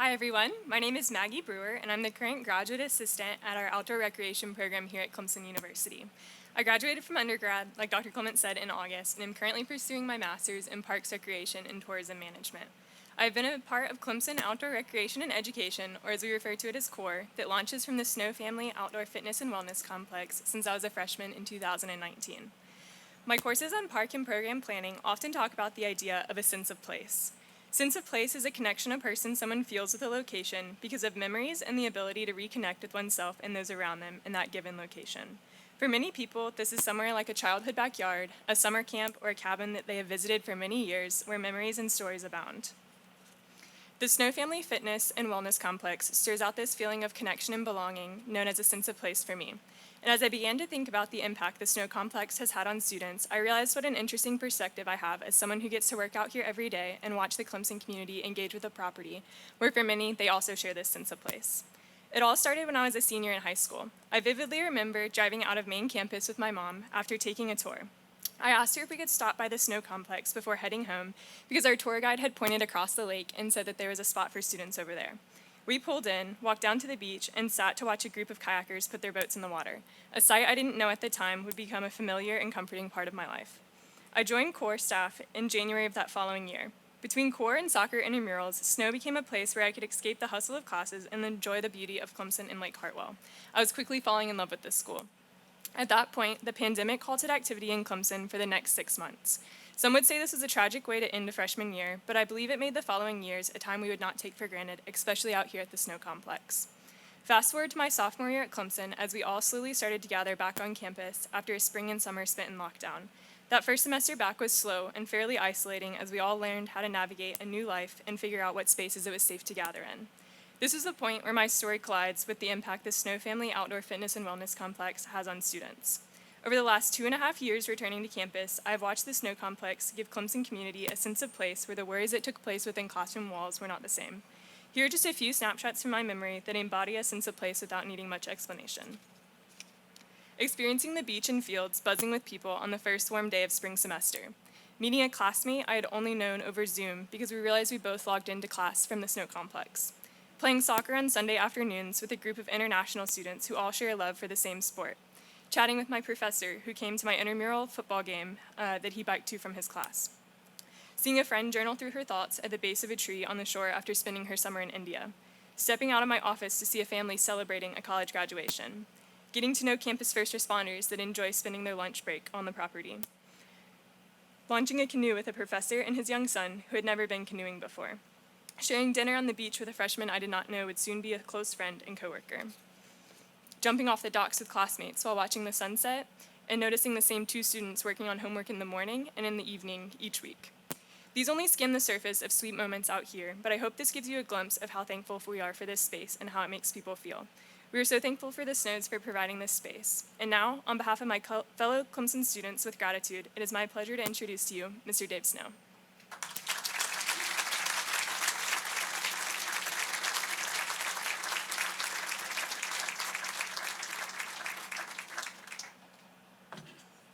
Hi everyone, my name is Maggie Brewer and I'm the current graduate assistant at our outdoor recreation program here at Clemson University. I graduated from undergrad, like Dr. Clement said, in August and am currently pursuing my master's in parks recreation and tourism management. I've been a part of Clemson Outdoor Recreation and Education, or as we refer to it as CORE, that launches from the Snow Family Outdoor Fitness and Wellness Complex since I was a freshman in 2019. My courses on park and program planning often talk about the idea of a sense of place. Sense of place is a connection a person someone feels with a location because of memories and the ability to reconnect with oneself and those around them in that given location. For many people, this is somewhere like a childhood backyard, a summer camp, or a cabin that they have visited for many years where memories and stories abound. The Snow Family Fitness and Wellness Complex stirs out this feeling of connection and belonging known as a sense of place for me. And as I began to think about the impact the Snow Complex has had on students, I realized what an interesting perspective I have as someone who gets to work out here every day and watch the Clemson community engage with the property, where for many, they also share this sense of place. It all started when I was a senior in high school. I vividly remember driving out of main campus with my mom after taking a tour. I asked her if we could stop by the snow complex before heading home because our tour guide had pointed across the lake and said that there was a spot for students over there. We pulled in, walked down to the beach, and sat to watch a group of kayakers put their boats in the water, a sight I didn't know at the time would become a familiar and comforting part of my life. I joined CORE staff in January of that following year. Between CORE and soccer intramurals, snow became a place where I could escape the hustle of classes and enjoy the beauty of Clemson and Lake Hartwell. I was quickly falling in love with this school. At that point, the pandemic halted activity in Clemson for the next 6 months. Some would say this was a tragic way to end a freshman year, but I believe it made the following years a time we would not take for granted, especially out here at the Snow Complex. Fast forward to my sophomore year at Clemson as we all slowly started to gather back on campus after a spring and summer spent in lockdown. That first semester back was slow and fairly isolating as we all learned how to navigate a new life and figure out what spaces it was safe to gather in. This is the point where my story collides with the impact the Snow Family Outdoor Fitness and Wellness Complex has on students. Over the last 2.5 years returning to campus, I've watched the Snow Complex give Clemson community a sense of place where the worries that took place within classroom walls were not the same. Here are just a few snapshots from my memory that embody a sense of place without needing much explanation. Experiencing the beach and fields buzzing with people on the first warm day of spring semester. Meeting a classmate I had only known over Zoom because we realized we both logged into class from the Snow Complex. Playing soccer on Sunday afternoons with a group of international students who all share a love for the same sport. Chatting with my professor who came to my intramural football game that he biked to from his class. Seeing a friend journal through her thoughts at the base of a tree on the shore after spending her summer in India. Stepping out of my office to see a family celebrating a college graduation. Getting to know campus first responders that enjoy spending their lunch break on the property. Launching a canoe with a professor and his young son who had never been canoeing before. Sharing dinner on the beach with a freshman I did not know would soon be a close friend and coworker. Jumping off the docks with classmates while watching the sunset, and noticing the same 2 students working on homework in the morning and in the evening each week. These only skim the surface of sweet moments out here, but I hope this gives you a glimpse of how thankful we are for this space and how it makes people feel. We are so thankful for the Snows for providing this space. And now, on behalf of my fellow Clemson students with gratitude, it is my pleasure to introduce to you Mr. Dave Snow.